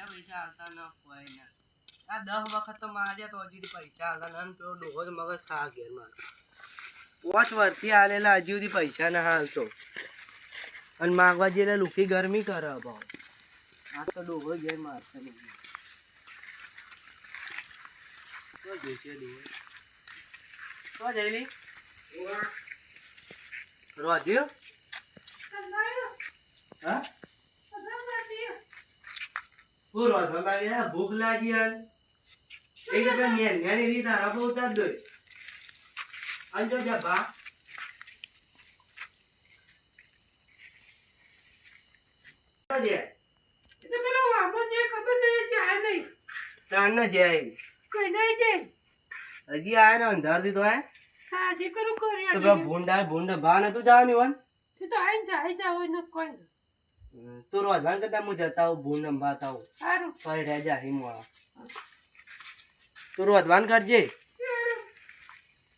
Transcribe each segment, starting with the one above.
પૈસા આવતા ન કોઈ ને આ 10 વખત તો માર્યા તો હજી પૈસા આવતા ને પેલો ડોહો તો મગજ ખા ઘેર માર 5 વર્ષથી આલેલા હજી સુધી પૈસા ના હાલતો અને માગવા જઈને લુખી ગરમી કરે ભાવ આ તો ડોહો ઘેર મારશે નહીં તો જોશે ડોહો તો જઈલી રોધ્યો હા પૂરો ભગાડી ભૂખ લાગી યાર એક રૂપિયા નેની રીત આ બહુ તાર દો અંજો જા બા જે તો પેલો વામો જે ખબર નહીં કે આ નહીં ચાર ન જાય કોઈ નહીં જાય હજી આયા ને અંધાર થી તો હે હા જે કરું કરી તો ભૂંડા બા નતું જવાની વન તે તો આઈ જાય ન કોઈ તું રોજવાન કરતા હું જતા હું ભૂંડ અંબાતા હું સારું કઈ રહે જા હિમવાળા તું રોજવાન કરજે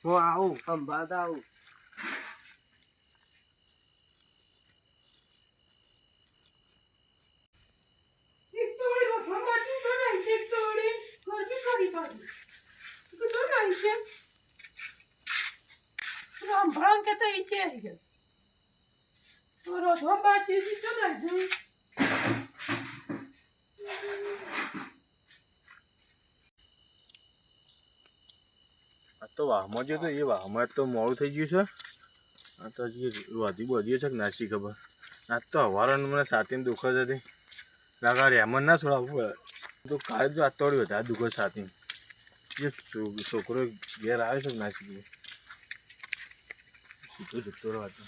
હું આવું અંબાતા આવું એક તોડી રખવા માટે તો નહીં એક તોડી ગરમી કરી પાડી તો નહીં છે રામ ભણ કે તો ઈચે આવી ગયો તો રખવા માટે તો નહીં તો વાહમાં જે તો એ વાહમાં તો મોડું થઈ ગયું છે આ તો હજી વધી બધી છે કે નાસી ખબર આજ તો હવારનું મને સાતીને દુઃખ જ હતી લાગા રેમન ના છોડાવવું પડે તો કાલે તો આ તોડ્યું હતું આ દુઃખ સાતી જે છોકરો ઘેર આવ્યો છે નાસી ગયો સીધો જતો રહ્યો હતો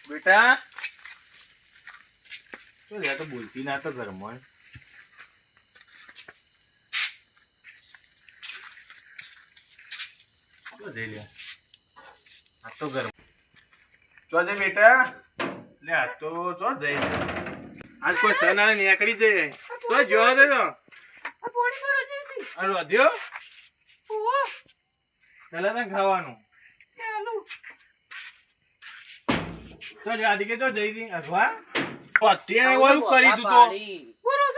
બેટા તો બોલતી ના તો ઘરમાં આ તો ઘર ચો દે બેટા લે આ તો ચો જઈ આજ કોઈ સના નીકળી જાય તો જોવા દે તો આ પોણી કરો જલ્દી અરે વધ્યો ઓ પેલા તને ખાવાનું ચાલુ તો જાદી કે તો જઈ દી અખવા અત્યારે ઓલું કરી તું તો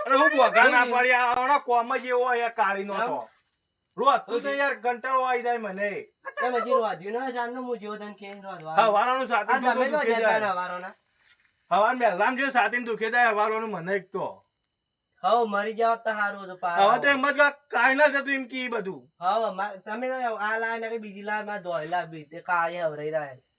અરે હું બોગા ના પાડી આવવાનો કોમ જ એવો યાર કાળી નો તો રોજ તું તો યાર કંટાળો આવી જાય મને તમે હજી રોધ્યું ના જાણનો હું જેવો તને કે રોધવા હા વારાનું આ સાથી તમે તો દુખે જતા જાય ના વારોના હવાન બેલામ જે સાથી દુખે જાય વારવાનું મને એક તો હવ મરી જાવ તો હારું તો હવે તો એમ જ કાઈ ના જતું એમ કી બધું હવ તમે આ લાય ને બીજી લાય માં દોયલા બી તે કાળી હવરાઈ રહ્યા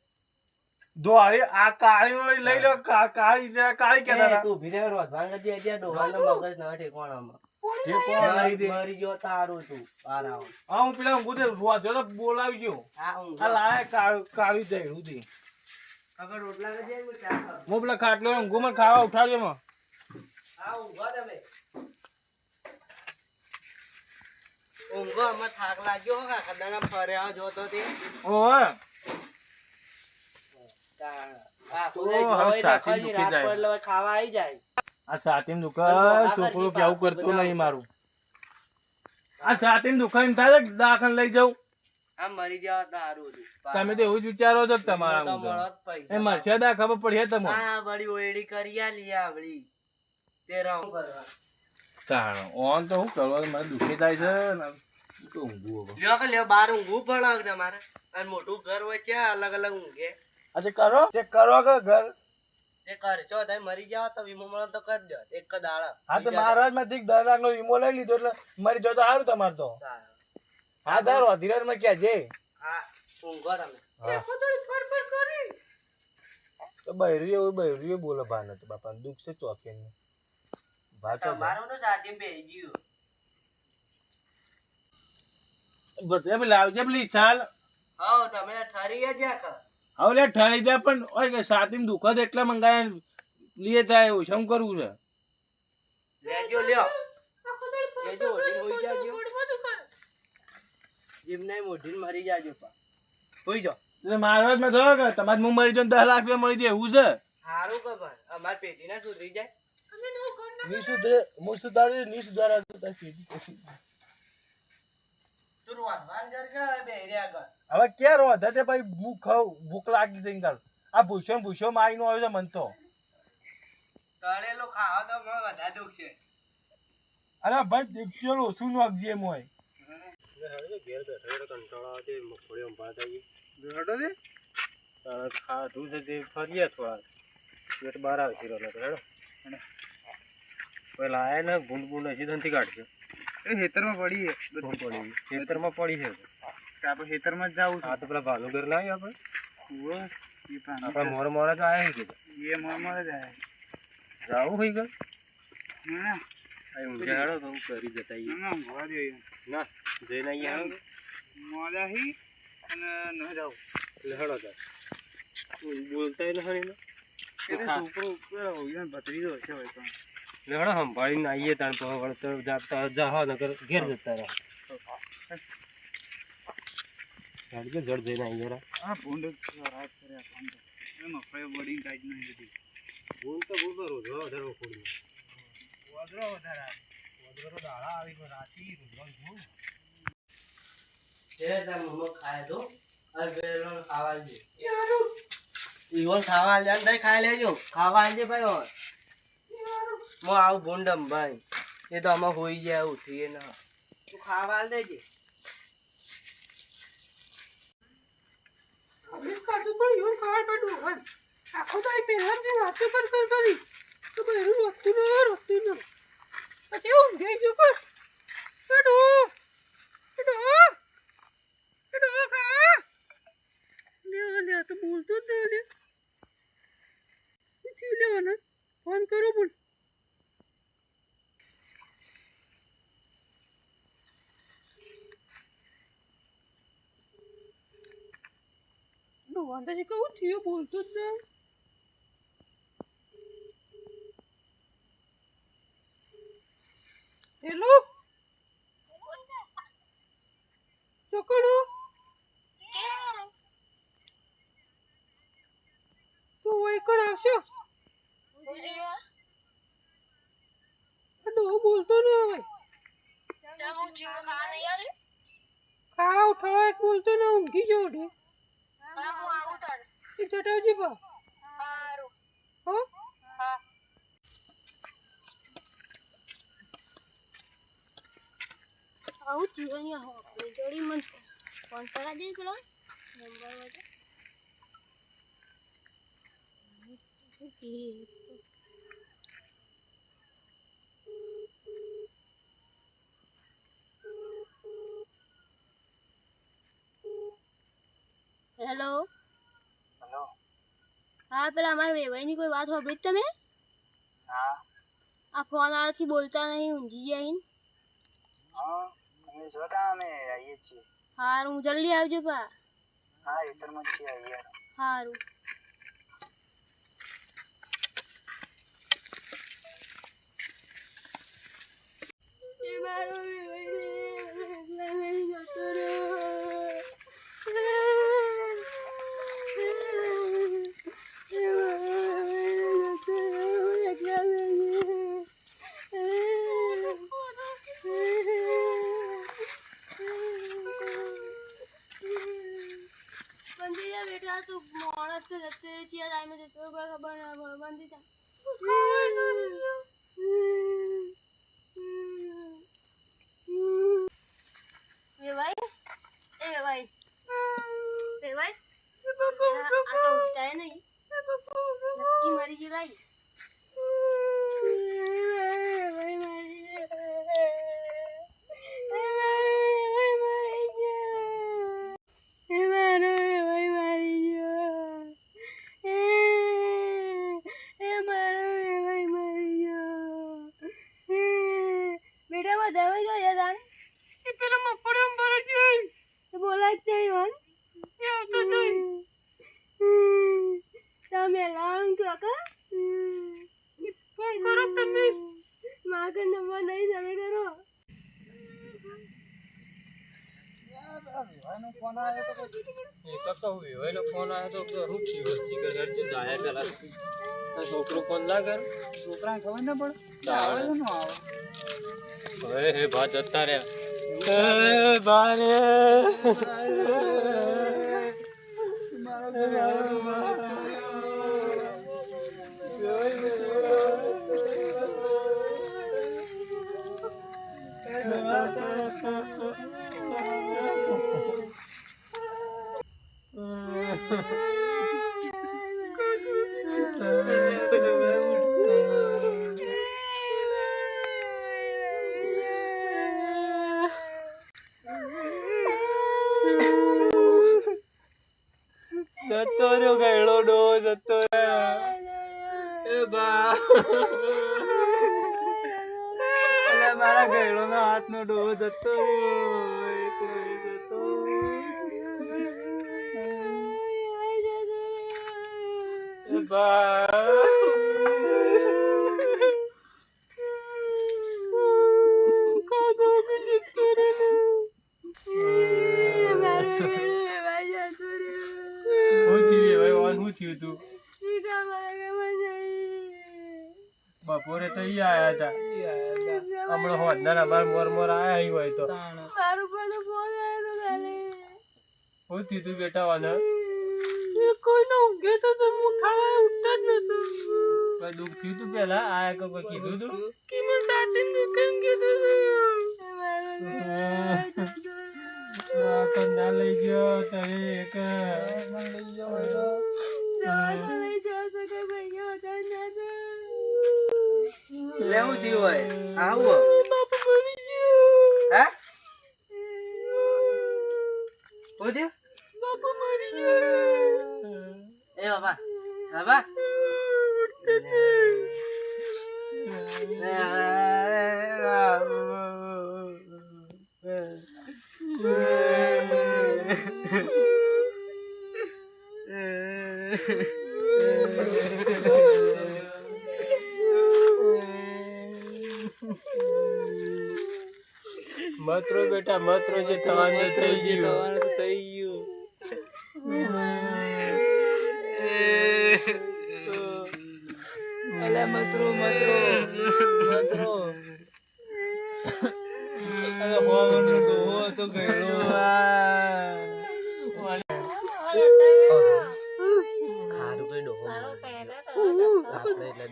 દોડી આ કાળી વાળી લઈ લો કાળી કેતા તું ભીરે રોધવા ગજે જે ડોહાનો મગજ ના ઠેકોણામાં જે કોણ મારી દે મરી ગયો તારું તું આરામ હા હું પેલા ઊંઘું તે રોજ બોલાવી ગયો આ ઊંઘ આ લાય કાળી જાય ઉધી અગર રોટલા ગજે હું ચા ખાઉં હું પેલા ખાટલો ઊંઘું માં ખાવા ઉઠાડ્યો માં આ ઊંઘો તમે ઊંઘો અમે થાક લાગ્યો હો કાકા દાણા ફર્યા જોતો તે ઓય આ તો કોઈ હવે જોઈ સાચી નખોજી દુખી રાત જાય. પડલે ખાવા આવી જાય આ સાતીમ દુકાન છોકરો કેવું કરતો નહીં મારું આ સાતીમ દુકાન એમ થાય કે દાખલ લઈ જાઉં આ મરી જાવ તો હારું હતું તમે તો એવું જ વિચારો છો કે તો તમારા મળત પૈસા એ મરશેદા ખબર પડી તમે આ વળી ઓયડી કરી આલી આવડી તે રાઉ કરવા તાણ ઓન તો હું કરવા મને દુખી થાય છે ને હું તો ઊંઘું હવે લ્યો કે લ્યો બાર ઊંઘવું પણ તમારે અને મોટું ઘર હોય છે અલગ અલગ ઊંઘે આજે કરો તે કરો કે ઘર તે કરશો તમે મરી જાવ તો વીમો મળે તો કરી દો એક જ દાડા હા તો મહારાજ માં 10 લાખ નો વીમો લઈ લીધો એટલે મરી જાવ તો સારું તમારે તો હા ધારો ધીરજ માં ક્યાં છે હા ઊંઘો તમે તો બૈરી બોલો ભાન તો બાપા દુઃખ છે ચોકે ને ભાતો તમારું તો સાથી બેહી ગયું બધે લાવજે પેલી ચાલ હા તમે ઠરી ગયા કર હવે લે ઠરી જાય પણ ઓય કે સાતીમ દુખદ એટલે મંગાય લીએ થાય એવું શું કરવું છે લેજો લ્યો લેજો ઓઢીને હોઈ જાજો જીમ નહીં મોઢીને મરી જાજો પા હોઈ જાઓ એટલે મારવા જ માં થયો કે તમારે હું મરી જાઉં 10 લાખ રૂપિયા મળી જાય એવું છે સારું ખબર અમાર પેટી ના સુધરી જાય સુધારે તું રોધવાન કર કે બેહી રહ્યા કર હવે ક્યાં રહો તે ભાઈ ભૂખ લાગી છે ઇંગલ આ ભૂસો મારીનો આવ્યો છે મન તો તળેલો ખાવા તો મને વધારે દુઃખ છે. અરે ભાઈ દેખજો ઓછું નાખજે એમ હોય ઘેર બેઠો કંટાળો આવે મગફળી અંભાતા બેઠો છે ખાધું છે તે ફરીએ થોડા પેટ બહાર આવતી રહ્યો હેડો પેલા આયા ને ગુંડ ગુંડ હજી નથી કાઢશે એ ખેતરમાં પડી બધું પડી ખેતરમાં પડી છે આપણે ખેતરમાં જ જવું હા તો પેલા ભાનુગર ના આવ્યો આપણે આપણે મોરા તો આયા છે એ મોર જ આયા જાવું હોય ગયું ના ઊંઘે હેડો તો હું કરી જતા ના ઊંઘવા દે ના જઈને અહીંયા હેડો મોડા હી અને ન જાવ એટલે હેડો તાર બોલતા નથી ને એટલે છોકરો હોય ભત્રીજો છે હોય પણ લેડો સંભાળીને આવીએ તાર તો વળતર જાતા જાહો નકર ઘેર જતા રહો ગાડી જડ જઈને આવી જરા આ ભૂંડ રાત કર્યા કામ એ મફળે બોડી ટાઈટ નહીં બધી ભૂલ તો બહુ કરો જો વધારે ખોડી વધરો વધારે વધરો દાડા આવી પણ રાતી રૂમ જો એ તાર મમ્મા ખાય તો આ બેલો ખાવા દે યારો ઈવન ખાવા આલ જાય ખાઈ લેજો ખાવા આલ દે ભાઈ ઓર મો આવ ભૂંડમ ભાઈ એ તો આમાં હોઈ જાય ઉઠીએ ના તું ખાવા આલ દેજે અમે કાઢું પણ યો ખાવા કાઢું હમ આખો તારી પહેલાંથી વાતો કરી તો પહેલું રોતું ન પછી ઊંઘે ગયો કર કાઢો ખા લે તો બોલતો જ નહીં પૂછી લેવાના ફોન કરો બોલ વાંધા કહું થયો બોલતો જ નહીં હેલો ચોકડો તો એકડ આવશો બોલતો ન હવે ખાવા ઉઠાવા એક બોલતો ને ઊંઘી જોડે એ જટાવજી બા હા આવું થયું અહીંયા હો જોડી મન ફોન કરા દે પેલો નંબર વાળો હેલો હેલો હા પેલા અમારા વેવાઈની કોઈ વાત સાંભળી તમે હા આ ફોન આવવાથી બોલતા નહીં ઊંઘી જાય હા તમે જોતા અમે આવીએ છીએ હારું જલ્દી આવજો પા હા ખેતરમાં છીએ આવીએ હારું એ મારો વેવાઈ જતો બેટા તું મોણસ તો જતો છે ટાઈમે જતો ખબર ના બંધી જા વેવાઈ એ વેવાઈ વેવાઈ આ તો ઉઠાય નહીં નક્કી મરી ગયું લાઈ ફોન આવ્યો તો ફોન આવ્યો તો શું જાય પેલા છોકરો ફોન ના કર છોકરાને ખબર ના પડે આવે છે નો આવે હે ભા જતા રહ્યા જતો રહ્યો ગયડો ડો જતો રહ્યો એ બા અલે મારા ગયડો નો હાથ નો ડો જતો રહ્યો એકલો જતો એ બા બપોરે તો ઈ આયા હતા હમણાં હોદના અમાર મોર આયા હોય તો હું થયું તું બેટા વાને કોઈને ઊંઘે તો ઉઠાવા ઉઠતા જ નતું. કઈ દુઃખ થયું તું પેલા આયા કે કોઈ કીધું તું કે મને સાચી દુકાન કીધું તું ના લઈ ગયો તમે એક લઈ ગયો લેવું થયું હોય આવું હે ઓજે બાપા મરી ગયા. એ બાબા બાબા મત્રો બેટા મત્રો જે થવાનું થઈ ગયું અલે મત્રો મત્રો મત્રો અલે હોવાનો ડોહો તો ગયડો ખારું કઈ ડોહો આપણે એટલે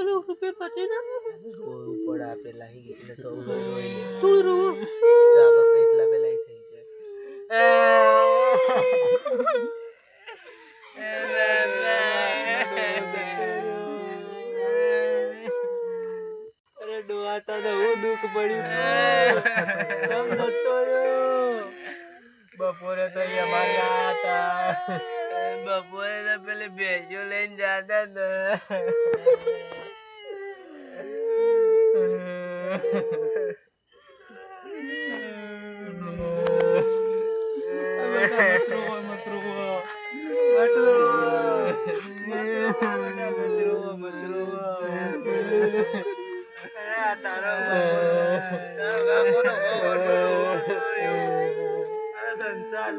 ₹10 પછી ના ઉપર આપેલા એટલે તો થોડું રોવો. એટલા પેલા થઈ જાય અરે ડોહાતા તો હું દુઃખ પડ્યું બપોરે તો અમારે આયા હતા બપોરે તો પેલી ભેજો લઈને જતા હતા સંસાર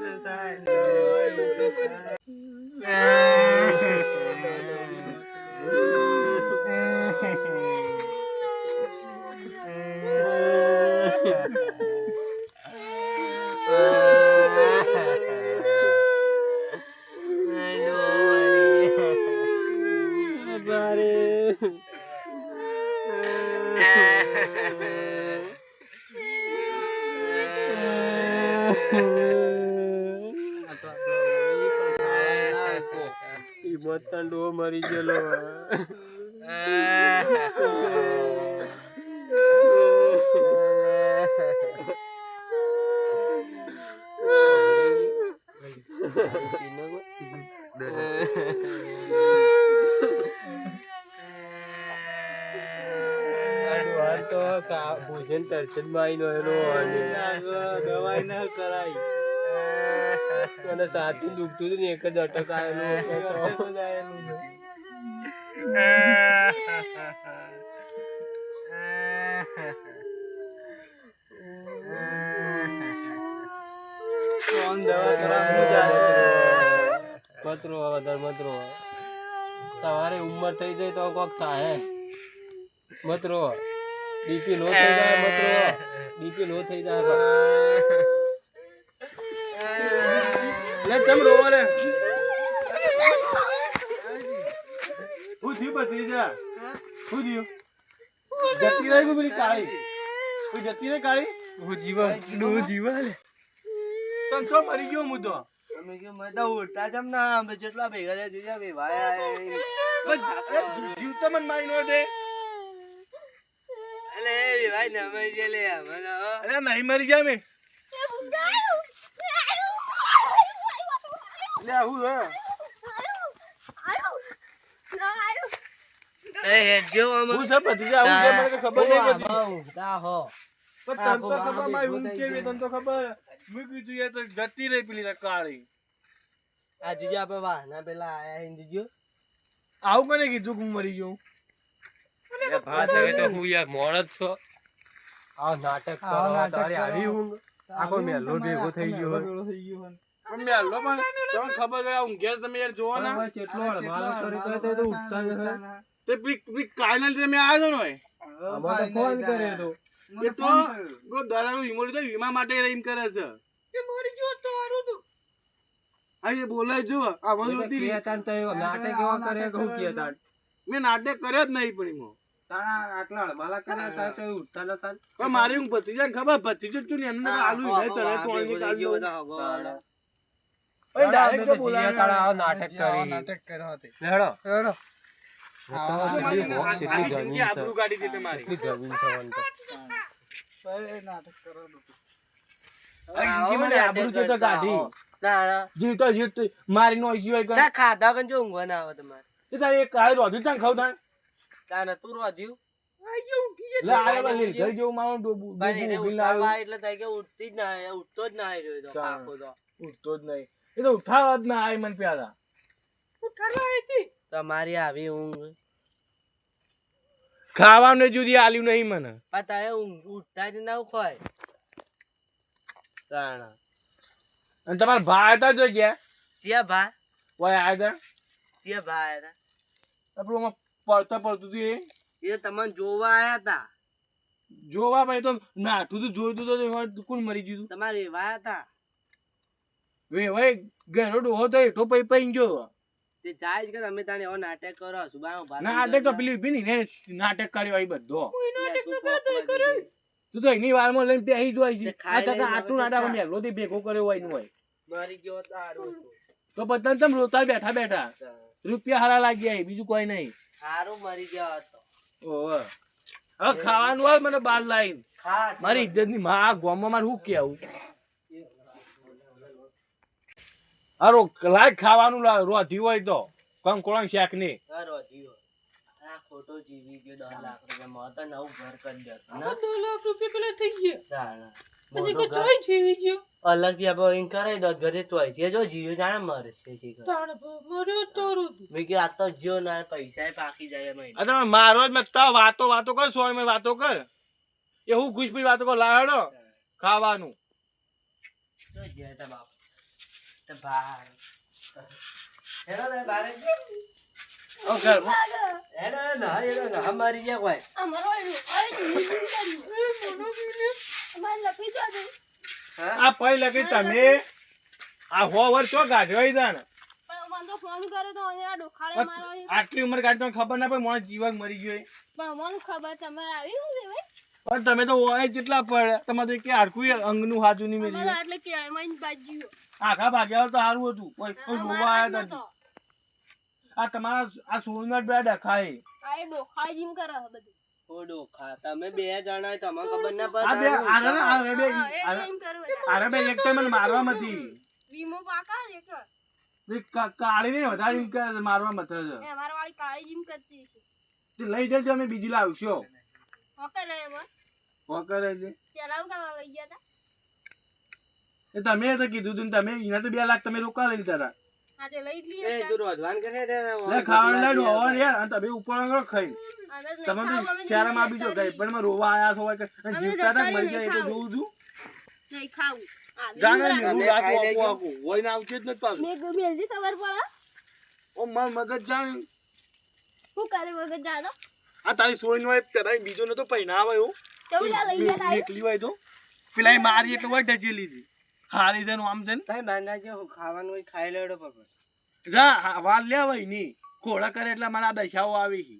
ડો મરી ગયેલો તો ભોજન તરચન માં દવાઈ ના કરાય અને સાથી દુખતું હતું ને એક જ અટક આવેલું મતરો વધારે મતરો તમારે ઉંમર થઈ જાય તો કોક થાય મતરો બીપી લો થઈ જાય મતરો બીપી લો થઈ જાય લે તમ રોવા લે હું થયું પછી જા હું થયું જતી રહી પેલી કાળી કોઈ જતી રહી કાળી હું જીવા લે તને તો મરી ગયો હું તો અમે કે મેં તો ઉઠતા જમ ના અમે જેટલા ભેગા થયા જોયા બે ભાઈ આયા જીવ તો મને મારી નો દે અલે બે ભાઈ ને અમે જે લે મને અરે નહીં મરી ગયા મેં લે હું હે એ હેડજો અમે હું છે ભતીજા હું છે મને તો ખબર નહીં પડતી તા હો પણ તને તો ખબર મારી ઊંઘ કેવી તને તો ખબર મેં કીધું એ તો જતી રહી પેલી કાળી આ જીજો આપણે વાહના પેલા આયા હિન્દીજો આવું કોને કીધું કે હું મરી ગયો પણ મેલો પણ તમને ખબર છે ઊંઘે તમે યાર જોવો ને તે પેલી કાયના લીધે મેં આવ્યો છો ને એ તો પેલો દલાલો વીમો લીધો વીમા માટે રહીમ કરે છે એ મરી ગયો તો હારું તો હા એ બોલાય જો આ વસ્તુ મેં નાટક કર્યો જ નહીં પણ એમાં મારી ઊંઘ ભતીજા ને ખબર ભતીજો તું ને એમને આલુ નહીં તને તો આની કાઢ લો ડાયરેક્ટ તો બોલાય નાટક કર્યો હતી લેડો આબરૂ કાઢી દીધી મારી નાટક કરો આબરૂ તો કાઢી જીવતો જીવત મારી નો સિવાય કર ખાધા કન જો ઊંઘવા ના આવે તમારે તે તારે એક કાળી રોધી તને ખાવ તાણ તાને તું રોધ્યું આઈ જો ઊંઘી લે આ લે ઘર જેવું મારો ડોબુ ભાઈ એને ઊભી લાવ્યો ઉઠાવા એટલે થાય કે ઉઠતી જ ના ઉઠતો જ ના રહ્યો તો કાકો તો ઉઠતો જ નહીં એ તો ઉઠાવા જ ના આઈ મન પ્યારા ઉઠાડો આઈતી તમારી આવી ઊંઘ ખાવાનું જુદી આલ્યું નહીં મને પણ તારે ઉઠતા જ ના ખોય તાણા અને તમારા ભાઈ હતા જો ગયા ચિયા ભા ઓય આયા ચિયા ભા આયા હતા આપણું પડતા પડતું હતું એ તમને જોવા આયા હતા જોવા ભાઈ તો નાઠું તો જોયું તો કોણ મરી ગયું તમારે એવા હતા વે ભાઈ ઘેરો ડોહો તો એઠો પઈ પઈ ગયો તે જાય જ કે તમે તાણે એવો નાટક કરો સુબાનો ભાત નાટક તો પેલી બીની ને નાટક કર્યો અહીં બધો નાટક ન કરે તો એ કરે તું તો એની વારમાં લઈને બેસી જોઈ છે તે ખાઈ લઈને આટલું નાટક અમે લોધી ભેગો કર્યો હોય નું હોય મરી ગયો તારું તો બધા તમે રોતા બેઠા બેઠા રૂપિયા હારા લાગ્યા બીજું કોઈ નહીં સારું મરી ગયો હતો ઓહો હવે ખાવાનું હોય મને બાર લાઈન ખા મારી ઇજ્જત ની માં ગોમાં મારે શું કેવું અરો લાય ખાવાનું રોધી હોય તો કંકોળા શાક ની રોધ્યો આ ખોટો જીવી ગયો 10 લાખ રૂપિયા માં તો નવું ઘર કરી દેતો આ ના 2 લાખ રૂપિયા પેલા થઈ ગયા તાણા પછી કોઈ ચોઈ જીવી ગયો અલગથી આપણે ઇન કરાઈ દો ઘરે તો હોય છે જો જીવ જાણે મરે છે શીખર તાણ મર્યો તો રૂ મેં કે આ તો જીવ ના પૈસા પાકી જાય મહિને આ તમે મારો જ મત વાતો કર સોય મેં વાતો કર એ હું ખુશ પી વાતો કર લાડો ખાવાનું તો જે તા બાપ તો બહાર હેડો ને બારે ઓ ઘર હેડો ના હમારી ગયા કોઈ અમારો અમારે લખી દો આ પઈ લગી તમે આ હોવર ચો ગાઢ્યો ઈ જાણ પણ મને તો ફોન કર્યો તો અહીંયા ડોખાળે મારો આટલી ઉંમર કાઢી તો ખબર ના પડે મોણ જીવન મરી ગયો પણ મને ખબર તમારે આવી હું છે ભાઈ પણ તમે તો ઓય જેટલા પડે તમારે કે આડકું અંગનું હાજુ નહીં અમારે મેલ્યું એટલે કેળમાં બાજ્યો આખા ભાગ્યા તો સારું હતું કોઈ રોવા આવ્યા હતા આ તમારા આ સોળના બે ડખાય આ એ ડોખાળે જીમ કરે છે બધું ઓડો ખા તમે બે જણા તમને ખબર ના આ બે પડે આરે બે હા, એ જીમ કરે આરે બે એક તો મને મારવા મતી વીમો પાકા છે કે કાળી ને વધારે એમ કે મારવા મત છે એ અમાર વાળી કાળી જીમ કરતી છે તે લઈ જજો અમે બીજી લાવશો ઓકે રે એમાં વકરે છે પેલા હું કામ લઈ ગયા હતા એ તમે તો કીધું તું ને તમે એના તો 2 લાખ તમે રોકા લઈ લીધા હતા હા તે લઈ જ એ લઈએ તું રોધવાન કરે લે ખાવાનું લઈને હોવા યાર અને તમે ઉપર આગળ ખાઈ અમે જ તમે નહીં તો ખાવું, અમે શહેરમાં નહીં બીજો ગઈ પણ મેં રોવા આયા છો હોય કે અને અમે જીવતા હતા જતા મરી જાય એ તો નહીં જોઉં છું નહીં ખાવું હા જાણે નહીં મેં હું તમે ખાઈ રાખું લેજો. આખું હોય ને આવશે જ નથી પાછું મેં બેલજી ખબર પડે ઓ માર મગજ જાણ શું કરે વગર દાદા આ તારી સોળી નો પેલા બીજો નતો પહેરાવે એવું કેવું લા લઈ ગયા નીકળી હોય તો પેલા એ મારી એટલે હોય ડજી લીધી હારી છે આમ છે ને તમે બાંધા જો ખાવાનું હોય ખાઈ લેડો પપ્પા જા વાલ લેવાય ની ઘોડા કરે એટલે મારા દશાઓ આવી છે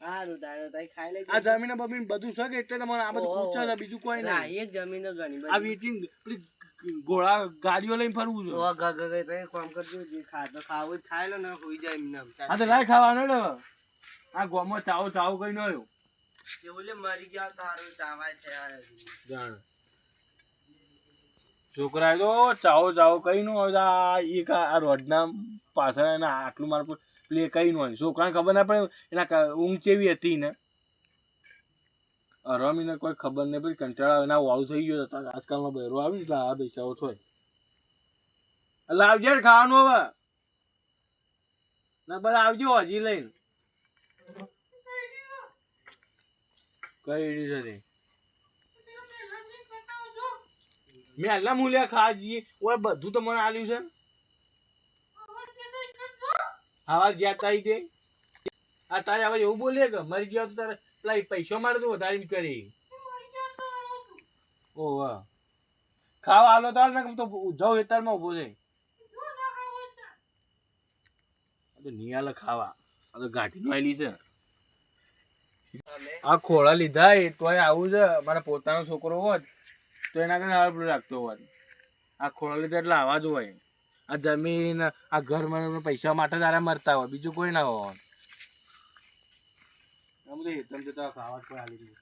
સારું તારે તઈ ખાઈ લેજો આ જમીન બમીન બધું છે કે એટલે તમારે આ બધું પૂછે છે બીજું કોઈ ના નહીં એક જમીન તો ઘણી આ બધી વેચીને પેલી ઘોડા ગાડીઓ લઈને ફરવું છે તો ગગા ગઈ કામ કરજો જે ખાવું જ થાય ને હોઈ જાય એમને આમ. હા તો લાય ખાવાનો ને આ ગોમાં ચાવ ચાવ કઈ ન આવ્યો એ બોલે મરી ગયા તારું ચાવાય છે આ હજી. જાણ છોકરા તો ચાવો ચાવો કઈ નો આવે આ એક આ રોડના પાછળ એના આટલું મારું પ્લે કઈ નો હોય છોકરાને ખબર ના પડે એના ઊંઘ કેવી હતી ને રમીને કોઈ ખબર નહીં પછી કંટાળા આવે ના વાળું થઈ ગયો આજકાલમાં બહેરો આવી એટલે આ બેચાવો થોય લાવજે ને ખાવાનું હવે ના બધા આવજો હજી લઈને કઈ છે મેં આટલા મૂલ્યા ખા જઈએ ઓય બધું તો મને આલ્યું છે આવાજ ગયા તારી તે આ તારે હવે એવું બોલે કે મરી ગયો તો તારે પેલા પૈસા મારે તો વધારે કરી ઓ વાહ ખાવા હાલો તાર ને તો જાઉં હેતારમાં ઉભો છે તો નિયાલે ખાવા આ તો ગાંઠી નો આવેલી છે આ ખોળા લીધા એ તોય આવું છે મારા પોતાનો છોકરો હોત તો એના કારણે હાલ રાખતો હોત આ ખોળા લીધા એટલે આવા જ હોય આ જમીન આ ઘરમાં પૈસા માટે તારે મરતા હોય બીજું કોઈ ના હોય આમ તો હેતમ જતા ખાવા જ કોઈ હાલી